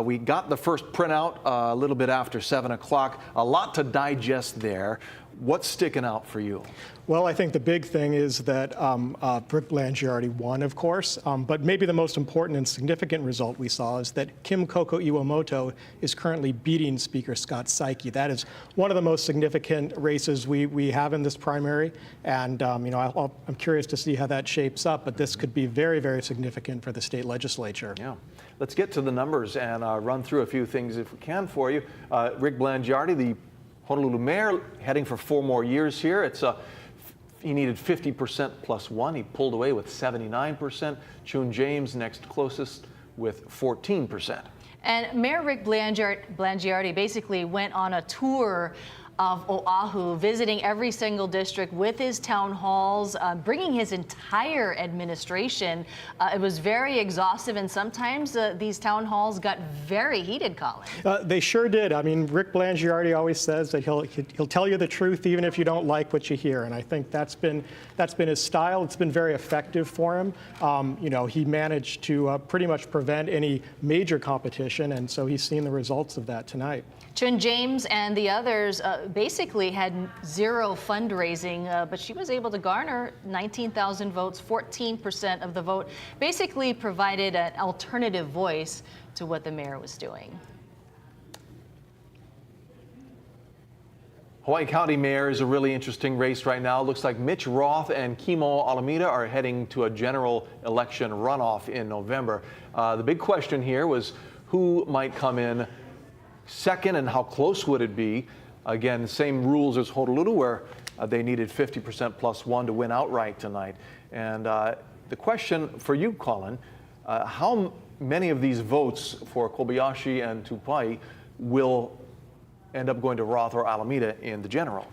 We got the first printout a little bit after 7 o'clock. A lot to digest there. What's sticking out for you? Well, I think the big thing is that Rick Blangiardi won, of course, but maybe the most important and significant result we saw is that Kim Koko Iwamoto is currently beating Speaker Scott Saiki. That is one of the most significant races we have in this primary, and I'm curious to see how that shapes up, but this could be very, very significant for the state legislature. Yeah. Let's get to the numbers and run through a few things if we can for you. Rick Blangiardi, the Honolulu mayor, heading for 4 more years here. He needed 50% plus 1. He pulled away with 79%. Chun James next closest with 14%. And Mayor Rick Blangiardi basically went on a tour of Oahu, visiting every single district with his town halls, bringing his entire administration. It was very exhaustive, and sometimes these town halls got very heated, Colin. They sure did. I mean, Rick Blangiardi always says that he'll tell you the truth even if you don't like what you hear, and I think that's been his style. It's been very effective for him. He managed to pretty much prevent any major competition, and so he's seen the results of that tonight. Chun James and the others basically had zero fundraising, but she was able to garner 19,000 votes, 14% of the vote, basically provided an alternative voice to what the mayor was doing. Hawaii County Mayor is a really interesting race right now. Looks like Mitch Roth and Kimo Alameda are heading to a general election runoff in November. The big question here was who might come in second and how close would it be? Again, same rules as Honolulu, where they needed 50% plus 1 to win outright tonight. And the question for you, Colin, how many of these votes for Kobayashi and Tupai will end up going to Roth or Alameda in the general?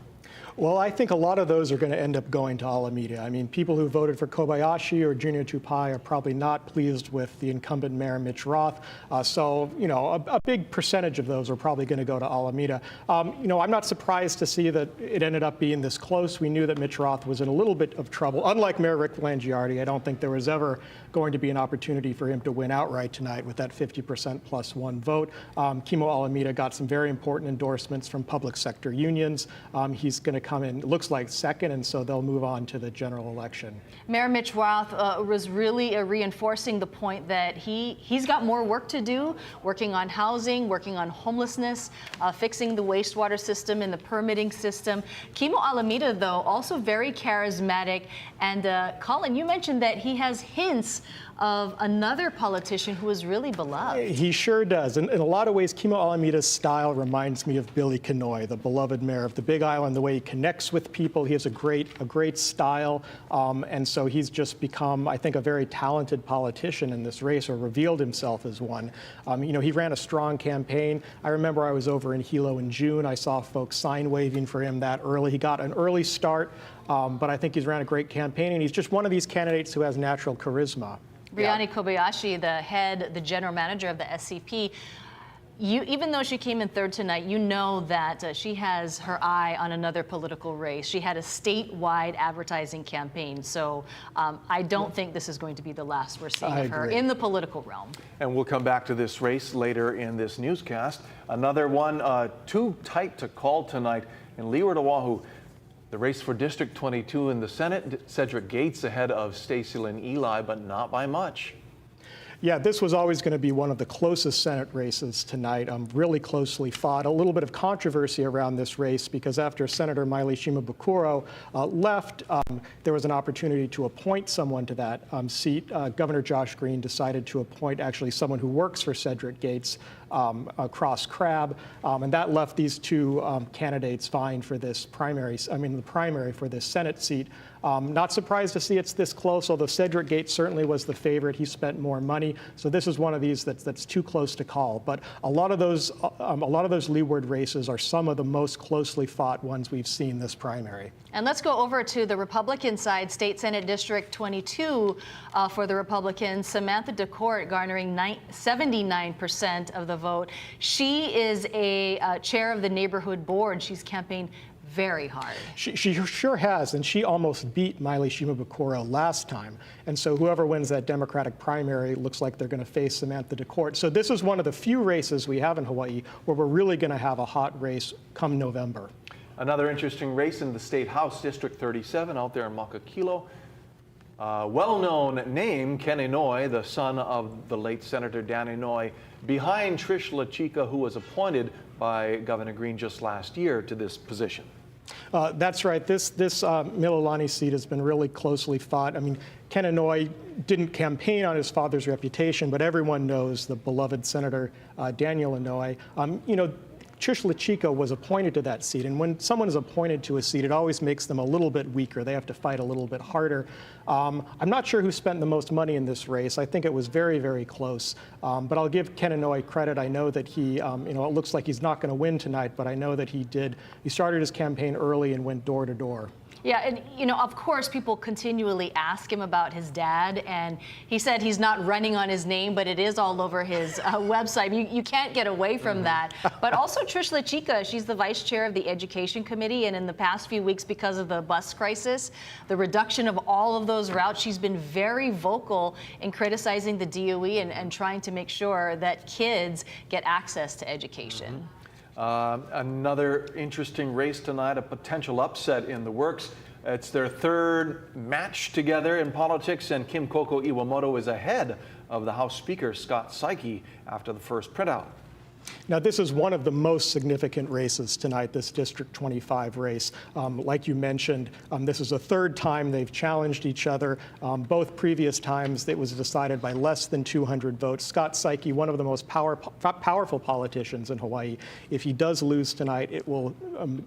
Well, I think a lot of those are going to end up going to Alameda. I mean, people who voted for Kobayashi or Junior Tupai are probably not pleased with the incumbent mayor, Mitch Roth. A big percentage of those are probably going to go to Alameda. I'm not surprised to see that it ended up being this close. We knew that Mitch Roth was in a little bit of trouble. Unlike Mayor Rick Blangiardi, I don't think there was ever going to be an opportunity for him to win outright tonight with that 50% plus 1 vote. Kimo Alameda got some very important endorsements from public sector unions. He's going to come in, it looks like, second, and so they'll move on to the general election. Mayor Mitch Roth was really reinforcing the point that he's got more work to do, working on housing, working on homelessness, fixing the wastewater system and the permitting system. Kimo Alameda, though, also very charismatic. And Colin, you mentioned that he has hints of another politician who is really beloved. He sure does. In a lot of ways, Kimo Alameda's style reminds me of Billy Kenoi, the beloved mayor of the Big Island, the way he connects with people. He has a great style. And so he's just become, I think, a very talented politician in this race, or revealed himself as one. He ran a strong campaign. I remember I was over in Hilo in June. I saw folks sign waving for him that early. He got an early start, but I think he's ran a great campaign, and he's just one of these candidates who has natural charisma. Brianni Kobayashi, the general manager of the SCP, even though she came in third tonight, you know that she has her eye on another political race. She had a statewide advertising campaign, so I don't think this is going to be the last we're seeing of her in the political realm. And we'll come back to this race later in this newscast. Another one too tight to call tonight in Leeward, Oahu. The race for District 22 in the Senate, Cedric Gates ahead of Stacey Lynn Eli, but not by much. Yeah, this was always going to be one of the closest Senate races tonight, really closely fought. A little bit of controversy around this race because after Senator Maile Shimabukuro left, there was an opportunity to appoint someone to that seat. Governor Josh Green decided to appoint actually someone who works for Cedric Gates, Cross Crab, and that left these two candidates vying for this the primary for this Senate seat. Not surprised to see it's this close, although Cedric Gates certainly was the favorite. He spent more money, so this is one of these that's too close to call. But a lot of those Leeward races are some of the most closely fought ones we've seen this primary. And let's go over to the Republican side, State Senate District 22 for the Republicans. Samantha DeCourt garnering 79% of the vote. She is a chair of the neighborhood board. She's campaigned very hard. She sure has, and she almost beat Maile Shimabukuro last time. And so whoever wins that Democratic primary looks like they're going to face Samantha DeCourt. So this is one of the few races we have in Hawaii where we're really going to have a hot race come November. Another interesting race in the State House, District 37, out there in Makakilo. Well-known name, Ken Inouye, the son of the late Senator Dan Inouye, behind Trish LaChica, who was appointed by Governor Green just last year to this position. That's right. This Mililani seat has been really closely fought. I mean, Ken Inouye didn't campaign on his father's reputation, but everyone knows the beloved Senator Daniel Inouye. Trish LaChica was appointed to that seat, and when someone is appointed to a seat, it always makes them a little bit weaker. They have to fight a little bit harder. I'm not sure who spent the most money in this race. I think it was very, very close. But I'll give Ken Inouye credit. I know that he, it looks like he's not going to win tonight, but I know that he started his campaign early and went door to door. Yeah, and of course, people continually ask him about his dad, and he said he's not running on his name, but it is all over his website. You can't get away from that. But also Trish LaChica, she's the vice chair of the Education Committee, and in the past few weeks, because of the bus crisis, the reduction of all of those routes, she's been very vocal in criticizing the DOE and trying to make sure that kids get access to education. Another interesting race tonight, a potential upset in the works. It's their third match together in politics, and Kim Koko Iwamoto is ahead of the House Speaker, Scott Saiki, after the first printout. Now, this is one of the most significant races tonight, this District 25 race. Like you mentioned, this is the third time they've challenged each other. Both previous times, it was decided by less than 200 votes. Scott Saiki, one of the most powerful politicians in Hawaii, if he does lose tonight, it will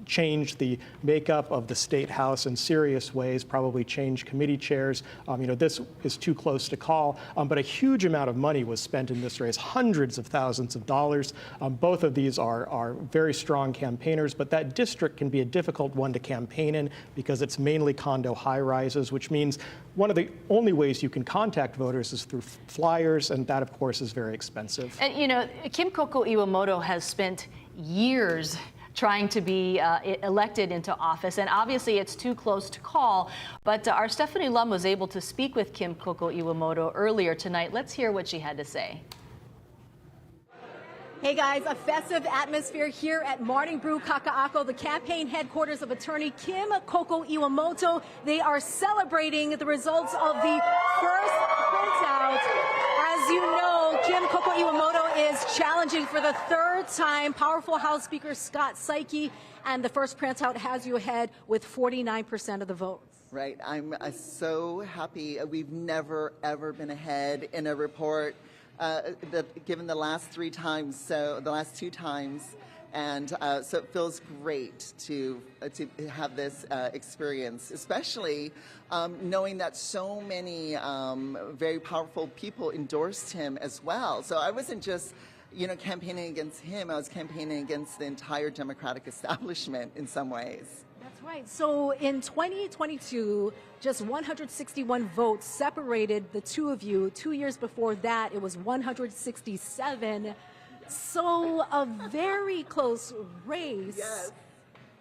change the makeup of the State House in serious ways, probably change committee chairs. This is too close to call, but a huge amount of money was spent in this race, hundreds of thousands of dollars. Both of these are very strong campaigners, but that district can be a difficult one to campaign in because it's mainly condo high-rises, which means one of the only ways you can contact voters is through flyers, and that, of course, is very expensive. And, Kim Koko Iwamoto has spent years trying to be elected into office, and obviously it's too close to call, but our Stephanie Lum was able to speak with Kim Koko Iwamoto earlier tonight. Let's hear what she had to say. Hey guys, a festive atmosphere here at Morning Brew Kaka'ako, the campaign headquarters of attorney Kim Koko Iwamoto. They are celebrating the results of the first printout. As you know, Kim Koko Iwamoto is challenging for the third time powerful House Speaker Scott Saiki, and the first printout has you ahead with 49% of the votes. Right, I'm so happy. We've never ever been ahead in a report. Given the last two times, and so it feels great to have this experience, especially knowing that so many very powerful people endorsed him as well. So I wasn't just campaigning against him, I was campaigning against the entire Democratic establishment in some ways. That's right. So in 2022, just 161 votes separated the two of you. 2 years before that, it was 167. So a very close race. Yes.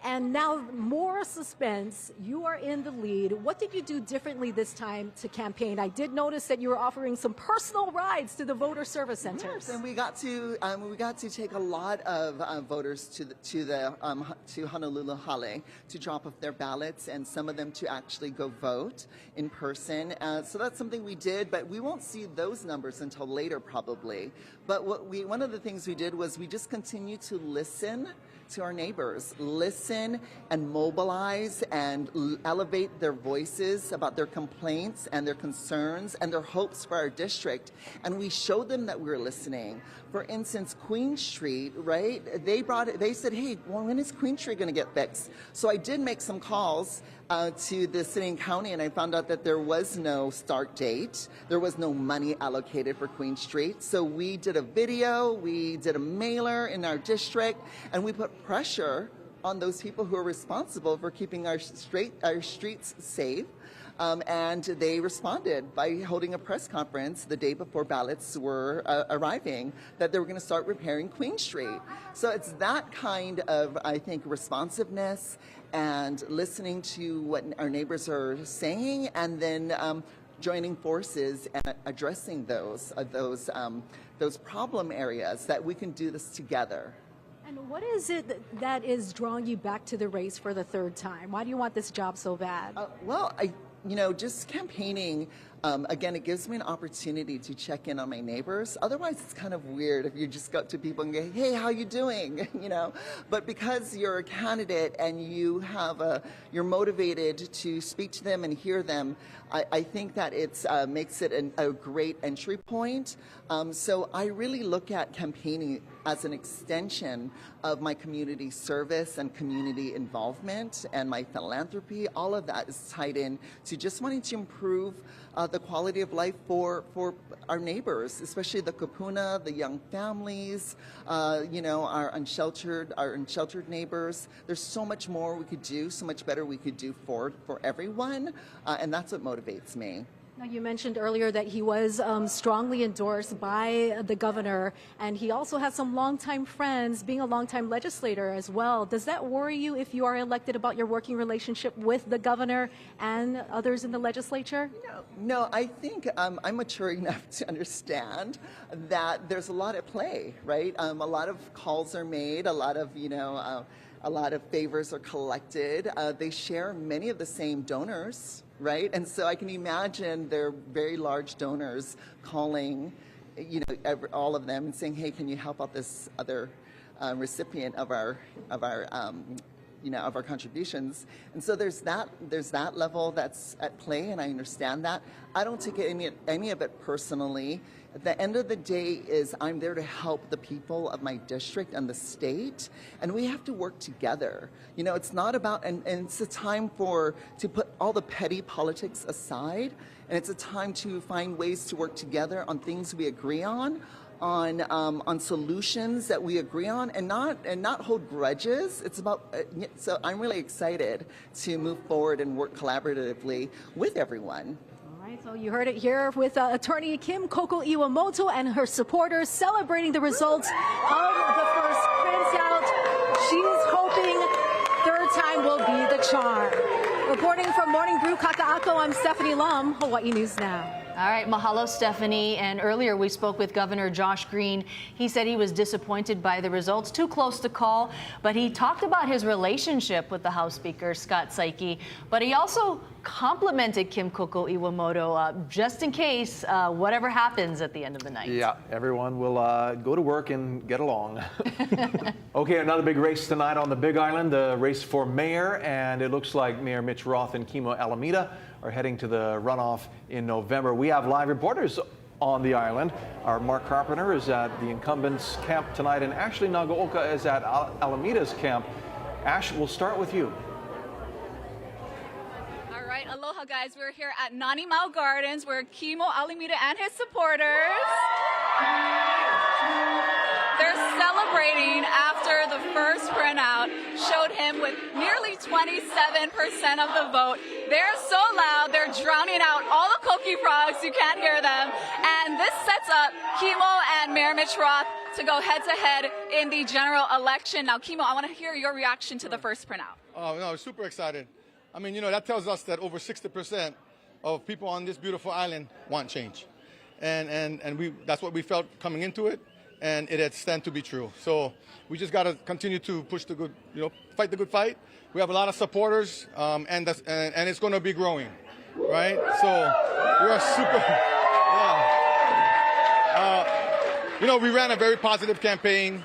And now more suspense. You are in the lead. What did you do differently this time to campaign? I did notice that you were offering some personal rides to the voter service centers. Yes, and we got to take a lot of voters to Honolulu Hale to drop off their ballots, and some of them to actually go vote in person. So that's something we did, but we won't see those numbers until later probably. But one of the things we did was we just continued to listen to our neighbors, listen and mobilize and elevate their voices about their complaints and their concerns and their hopes for our district. And we showed them that we were listening. For instance, Queen Street, right? They said, hey, well, when is Queen Street going to get fixed? So I did make some calls to the city and county, and I found out that there was no start date. There was no money allocated for Queen Street. So we did a video, we did a mailer in our district, and we put pressure on those people who are responsible for keeping our streets safe. And they responded by holding a press conference the day before ballots were arriving that they were going to start repairing Queen Street. So it's that kind of, I think, responsiveness and listening to what our neighbors are saying, and then joining forces and addressing those problem areas that we can do this together. And what is it that is drawing you back to the race for the third time? Why do you want this job so bad? Well, just campaigning, again, it gives me an opportunity to check in on my neighbors. Otherwise, it's kind of weird if you just go to people and go, hey, how you doing? But because you're a candidate and you're motivated to speak to them and hear them, I think that it makes it a great entry point. So I really look at campaigning as an extension of my community service and community involvement and my philanthropy. All of that is tied in to just wanting to improve the quality of life for our neighbors, especially the kapuna, the young families, our unsheltered neighbors. There's so much more we could do, so much better we could do for everyone, and that's what motivates me. Now, you mentioned earlier that he was strongly endorsed by the governor, and he also has some longtime friends, being a longtime legislator as well. Does that worry you if you are elected about your working relationship with the governor and others in the legislature? No, I think I'm mature enough to understand that there's a lot at play, right? A lot of calls are made, a lot of favors are collected. They share many of the same donors, right? And so I can imagine they're very large donors calling, all of them and saying, hey, can you help out this other recipient of our contributions? And so there's that level that's at play, and I understand that. I don't take any of it personally. At the end of the day I'm there to help the people of my district and the state, and we have to work together. It's not about, and it's a time to put all the petty politics aside, and it's a time to find ways to work together on things we agree on solutions that we agree on, and not hold grudges. It's about so I'm really excited to move forward and work collaboratively with everyone. All right, so you heard it here with attorney Kim Coco Iwamoto and her supporters celebrating the results of the first printout. She's hoping third time will be the charm. Reporting from Morning Brew Kaka'ako, I'm Stephanie Lum, Hawaii News Now. All right, mahalo, Stephanie. And earlier we spoke with Governor Josh Green. He said he was disappointed by the results, too close to call, but he talked about his relationship with the House Speaker, Scott Saiki. But he also complimented Kim Coco Iwamoto, just in case whatever happens at the end of the night. Yeah, everyone will go to work and get along. Okay, another big race tonight on the Big Island, the race for mayor, and it looks like Mayor Mitch Roth and Kimo Alameda are heading to the runoff in November. We have live reporters on the island. Our Mark Carpenter is at the incumbents camp tonight, and Ashley Nagaoka is at Alameda's camp. Ash, we'll start with you. All right, aloha guys. We're here at Nanimau Gardens where Kimo Alameda and his supporters, they're celebrating after the first printout showed him with nearly 27% of the vote. They're so loud, they're drowning out all the Koki frogs, you can't hear them. And this sets up Kimo and Mayor Mitch Roth to go head to head in the general election. Now, Kimo, I want to hear your reaction to the first printout. Oh, no, super excited. I mean, that tells us that over 60% of people on this beautiful island want change. And that's what we felt coming into it. And it had stand to be true. So we just got to continue to push the good, fight the good fight. We have a lot of supporters, and it's going to be growing, right? So we are super. Yeah. We ran a very positive campaign.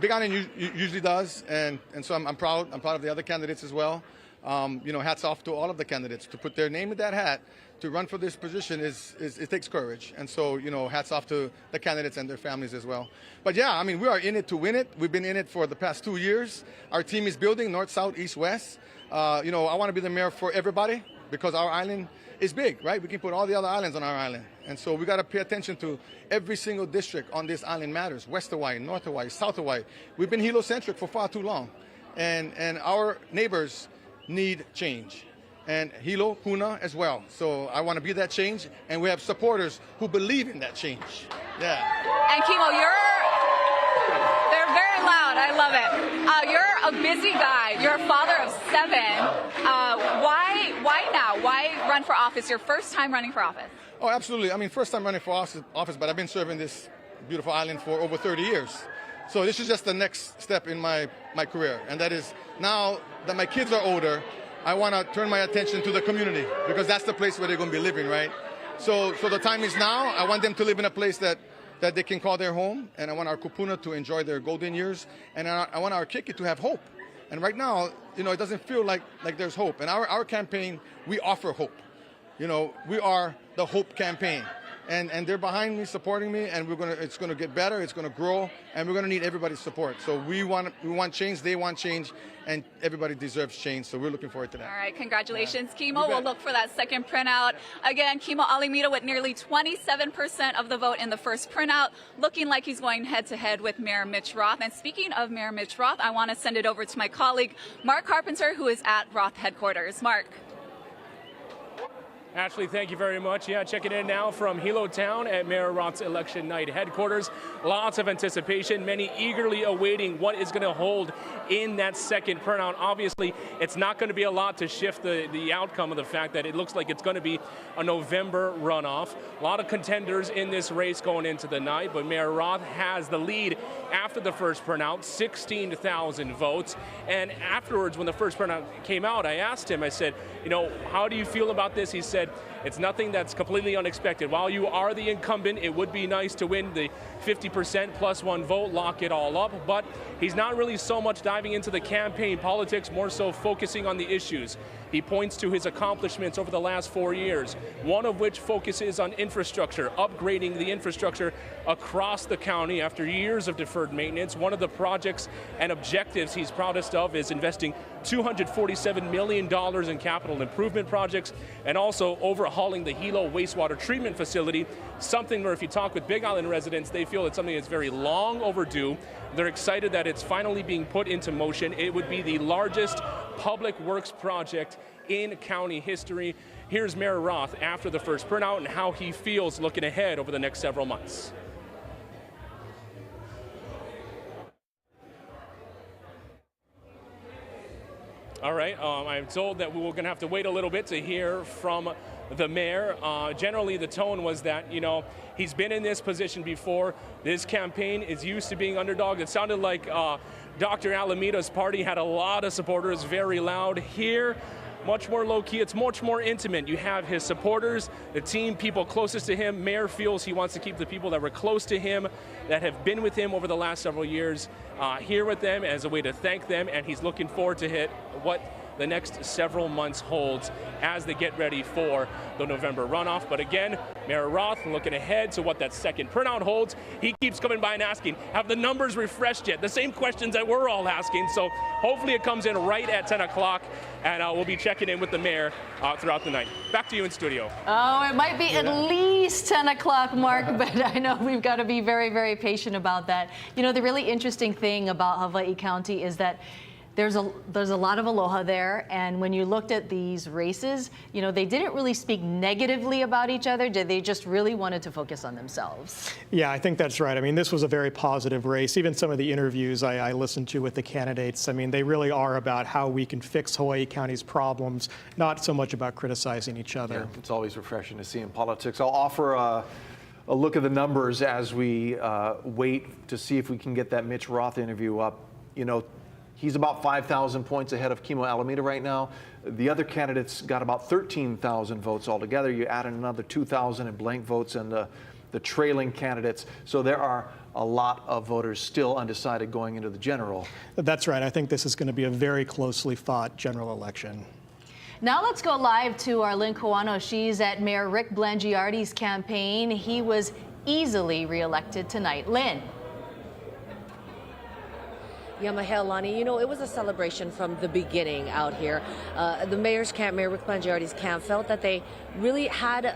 Big Island usually does, and so I'm proud. I'm proud of the other candidates as well. Hats off to all of the candidates to put their name in that hat. To run for this position it takes courage, and so hats off to the candidates and their families as well. But yeah, I mean, we are in it to win it. We've been in it for the past 2 years. Our team is building north, south, east, west. I want to be the mayor for everybody because our island is big, right? We can put all the other islands on our island, and so we got to pay attention to every single district on this island matters. West Hawaii, North Hawaii, South Hawaii. We've been heliocentric for far too long, and our neighbors need change. and Hilo, Puna as well. So I want to be that change, and we have supporters who believe in that change. Yeah. And Kimo, they're very loud. I love it. You're a busy guy. You're a father of 7. Why now? Why run for office? Your first time running for office? Oh, absolutely. I mean, first time running for office, but I've been serving this beautiful island for over 30 years. So this is just the next step in my career. And that is, now that my kids are older, I want to turn my attention to the community, because that's the place where they're going to be living, right? So the time is now. I want them to live in a place that they can call their home, and I want our kupuna to enjoy their golden years, and I want our kiki to have hope. And right now, it doesn't feel like there's hope. And our campaign, we offer hope. We are the Hope Campaign. And they're behind me, supporting me, and it's gonna get better, it's gonna grow, and we're gonna need everybody's support. So we want change, they want change, and everybody deserves change. So we're looking forward to that. All right, congratulations, Kimo. We'll look for that second printout. Again, Kimo Alimita with nearly 27% of the vote in the first printout, looking like he's going head-to-head with Mayor Mitch Roth. And speaking of Mayor Mitch Roth, I want to send it over to my colleague, Mark Carpenter, who is at Roth headquarters. Mark. Ashley, thank you very much. Yeah, checking in now from Hilo Town at Mayor Roth's election night headquarters. Lots of anticipation, many eagerly awaiting what is going to hold in that second printout. Obviously, it's not going to be a lot to shift the outcome of the fact that it looks like it's going to be a November runoff. A lot of contenders in this race going into the night, but Mayor Roth has the lead after the first printout, 16,000 votes. And afterwards, when the first printout came out, I asked him, I said, how do you feel about this? He said, it's nothing that's completely unexpected. While you are the incumbent, it would be nice to win the 50% plus 1 vote, lock it all up. But he's not really so much diving into the campaign politics, more so focusing on the issues. He points to his accomplishments over the last 4 years, one of which focuses on infrastructure, upgrading the infrastructure across the county after years of deferred maintenance. One of the projects and objectives he's proudest of is investing $247 million in capital improvement projects, and also overhauling the Hilo wastewater treatment facility, something where if you talk with Big Island residents, they feel it's something that's very long overdue. They're excited that it's finally being put into motion. It would be the largest public works project in county history. Here's Mayor Roth after the first printout and how he feels looking ahead over the next several months. All right, I'm told that we're going to have to wait a little bit to hear from the mayor. Generally, the tone was that, he's been in this position before. This campaign is used to being underdog. It sounded like Dr. Alamita's party had a lot of supporters, very loud. Here, much more low-key, it's much more intimate. You have his supporters, the team, people closest to him. Mayor feels he wants to keep the people that were close to him, that have been with him over the last several years, here with them as a way to thank them, and he's looking forward to hit what the next several months holds as they get ready for the November runoff. But again, Mayor Roth looking ahead to what that second printout holds. He keeps coming by and asking, have the numbers refreshed yet? The same questions that we're all asking. So hopefully it comes in right at 10 o'clock, and we'll be checking in with the mayor throughout the night. Back to you in studio. Oh, it might be at least 10 o'clock, Mark, but I know we've got to be very, very patient about that. The really interesting thing about Hawaii County is that there's a lot of aloha there, and when you looked at these races, they didn't really speak negatively about each other. They just really wanted to focus on themselves. Yeah, I think that's right. I mean, this was a very positive race. Even some of the interviews I listened to with the candidates, I mean, they really are about how we can fix Hawaii County's problems, not so much about criticizing each other. Yeah, it's always refreshing to see in politics. I'll offer a look at the numbers as we wait to see if we can get that Mitch Roth interview up. He's about 5,000 points ahead of Kimo Alamita right now. The other candidates got about 13,000 votes altogether. You add in another 2,000 in blank votes and the trailing candidates. So there are a lot of voters still undecided going into the general. That's right. I think this is going to be a very closely fought general election. Now let's go live to our Lynn Kawano. She's at Mayor Rick Blangiardi's campaign. He was easily reelected tonight. Lynn. Yeah, Mahel, Lonnie, it was a celebration from the beginning out here. The mayor's camp, Mayor Rick Blangiardi's camp, felt that they really had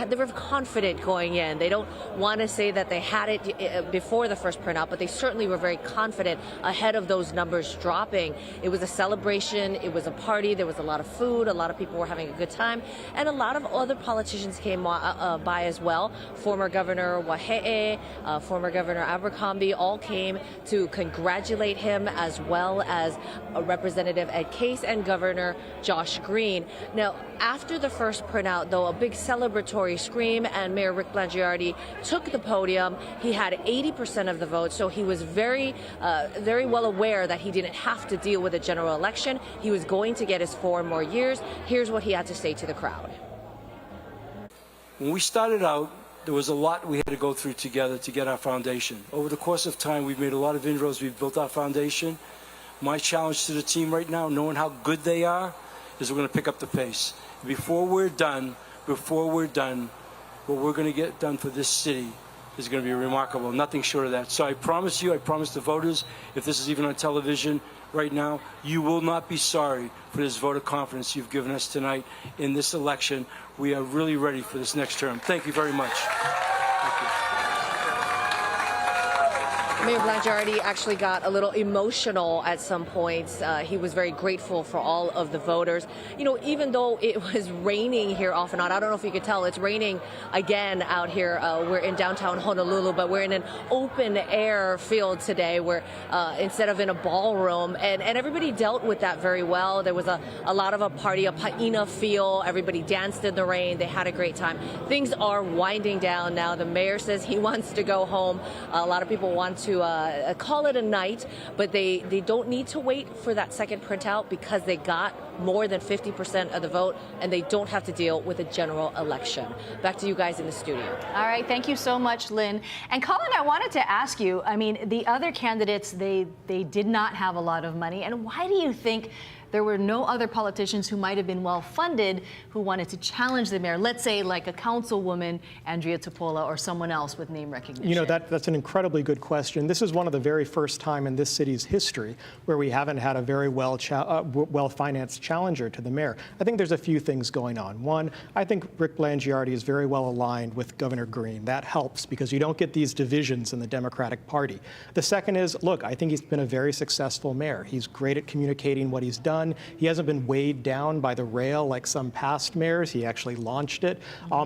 they were confident going in. They don't want to say that they had it before the first printout, but they certainly were very confident ahead of those numbers dropping. It was a celebration. It was a party. There was a lot of food. A lot of people were having a good time. And a lot of other politicians came by as well. Former Governor Wahe'e, former Governor Abercrombie all came to congratulate him, as well as Representative Ed Case and Governor Josh Green. Now, after the first printout, though, a big celebratory scream, and Mayor Rick Blangiardi took the podium. He had 80% of the vote, so he was very well aware that he didn't have to deal with a general election. He was going to get his 4 more years. Here's what he had to say to the crowd. When we started out, there was a lot we had to go through together to get our foundation. Over the course of time, we've made a lot of inroads. We've built our foundation. My challenge to the team right now, knowing how good they are, is we're going to pick up the pace. Before we're done, what we're going to get done for this city is going to be remarkable. Nothing short of that. So I promise you, I promise the voters, if this is even on television right now, you will not be sorry for this vote of confidence you've given us tonight in this election. We are really ready for this next term. Thank you very much. Thank you. Mayor Blangiardi actually got a little emotional at some points. He was very grateful for all of the voters. You know, even though it was raining here off and on, I don't know if you could tell, it's raining again out here. We're in downtown Honolulu, but we're in an open air field today, where instead of in a ballroom, and everybody dealt with that very well. There was a lot of a party, a paina feel. Everybody danced in the rain. They had a great time. Things are winding down now. The mayor says he wants to go home. A lot of people want to call it a night, but they don't need to wait for that second printout, because they got more than 50% of the vote, and they don't have to deal with a general election. Back to you guys in the studio. All right, thank you so much, Lynn. And Colin, I wanted to ask you, I mean, the other candidates, they did not have a lot of money, and why do you think there were no other politicians who might have been well-funded who wanted to challenge the mayor? Let's say like a councilwoman, Andrea Tupola, or someone else with name recognition. You know, that's an incredibly good question. This is one of the very first time in this city's history where we haven't had a very well-financed challenger to the mayor. I think there's a few things going on. One, I think Rick Blangiardi is very well aligned with Governor Green. That helps, because you don't get these divisions in the Democratic Party. The second is, look, I think he's been a very successful mayor. He's great at communicating what he's done. He hasn't been weighed down by the rail like some past mayors. He actually launched it.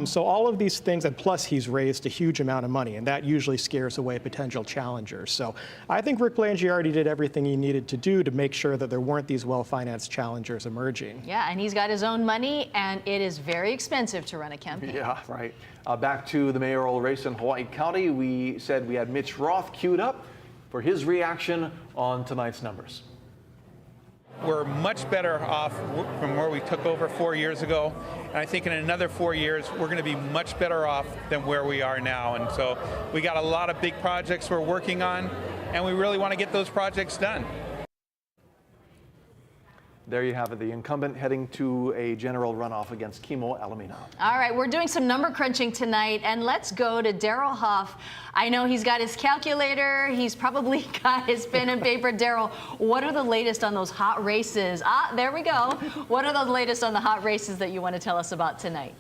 So all of these things, and plus he's raised a huge amount of money, and that usually scares away potential challengers. So I think Rick Blangiardi did everything he needed to do to make sure that there weren't these well-financed challengers emerging. Yeah, and he's got his own money, and it is very expensive to run a campaign. Yeah, right. Back to the mayoral race in Hawaii County. We said we had Mitch Roth queued up for his reaction on tonight's numbers. We're much better off from where we took over 4 years ago. And I think in another 4 years, we're going to be much better off than where we are now. And so we got a lot of big projects we're working on, and we really want to get those projects done. There you have it, the incumbent heading to a general runoff against Kimo Alamina. All right, we're doing some number crunching tonight, and let's go to Daryl Huff. I know he's got his calculator, he's probably got his pen and paper. Daryl, what are the latest on those hot races? There we go. What are the latest on the hot races that you want to tell us about tonight?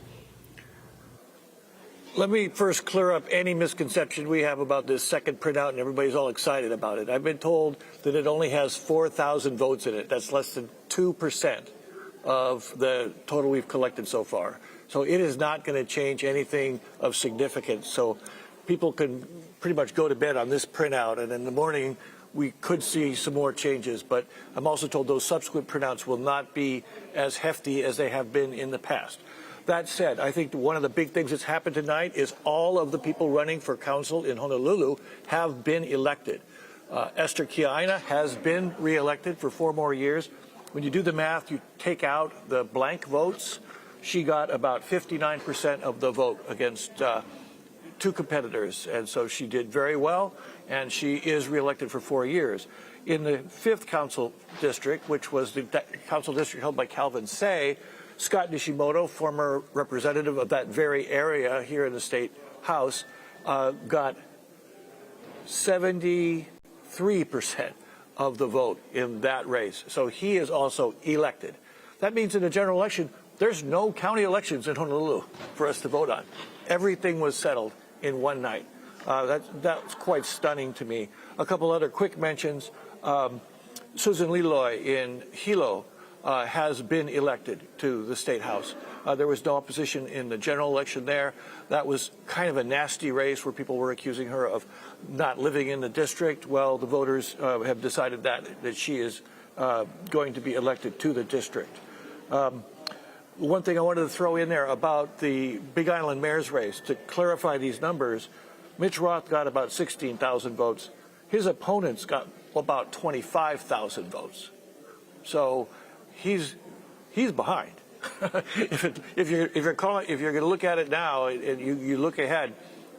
Let me first clear up any misconception we have about this second printout, and everybody's all excited about it. I've been told that it only has 4,000 votes in it. That's less than 2% of the total we've collected so far. So it is not going to change anything of significance. So people can pretty much go to bed on this printout, and in the morning we could see some more changes. But I'm also told those subsequent printouts will not be as hefty as they have been in the past. That said, I think one of the big things that's happened tonight is all of the people running for council in Honolulu have been elected. Esther Kiaina has been reelected for 4 more years. When you do the math, you take out the blank votes. She got about 59% of the vote against 2 competitors, and so she did very well, and she is reelected for 4 years. In the 5th council district, which was the council district held by Calvin Say, Scott Nishimoto, former representative of that very area here in the State House, got 73% of the vote in that race. So he is also elected. That means in a general election, There's no county elections in Honolulu for us to vote on. Everything was settled in one night. That's quite stunning to me. A couple other quick mentions. Susan Liloy in Hilo has been elected to the State House. There was no opposition in the general election there. That was kind of a nasty race where people were accusing her of not living in the district. Well, the voters have decided that she is going to be elected to the district. One thing I wanted to throw in there about the Big Island mayor's race, to clarify these numbers, Mitch Roth got about 16,000 votes. His opponents got about 25,000 votes. So he's behind. if you're going to look at it now and you look ahead,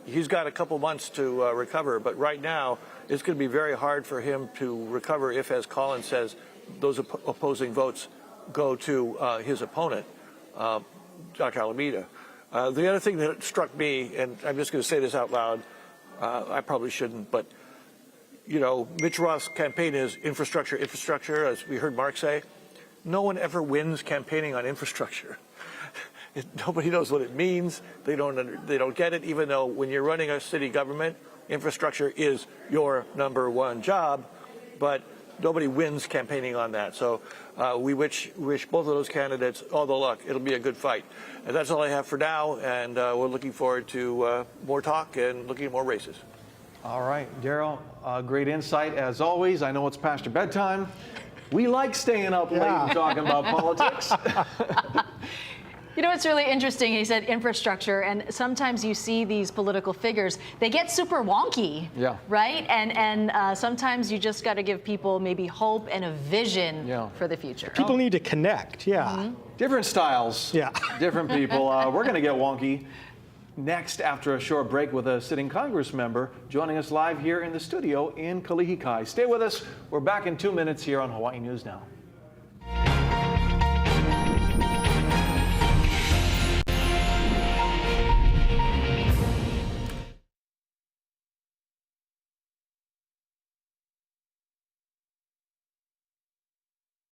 he's got a couple months to recover. But right now, it's going to be very hard for him to recover if, as Colin says, those opposing votes go to his opponent, Dr. Alameda. The other thing that struck me, and I'm just going to say this out loud, I probably shouldn't, but you know, Mitch Roth's campaign is infrastructure, infrastructure, as we heard Mark say. No one ever wins campaigning on infrastructure. Nobody knows what it means. They don't get it, even though when you're running a city government, infrastructure is your #1 job, but nobody wins campaigning on that. So we wish both of those candidates all the luck. It'll be a good fight. And that's all I have for now, and we're looking forward to more talk and looking at more races. All right, Daryl, great insight as always. I know it's past your bedtime. We like staying up late and talking about politics. You know, it's really interesting. He said infrastructure, and sometimes you see these political figures, they get super wonky, right? And sometimes you just got to give people maybe hope and a vision for the future. People need to connect, Different styles, different people. We're going to get wonky next after a short break with a sitting Congress member joining us live here in the studio in Kalihikai. Stay with us. We're back in 2 minutes here on Hawaii News Now.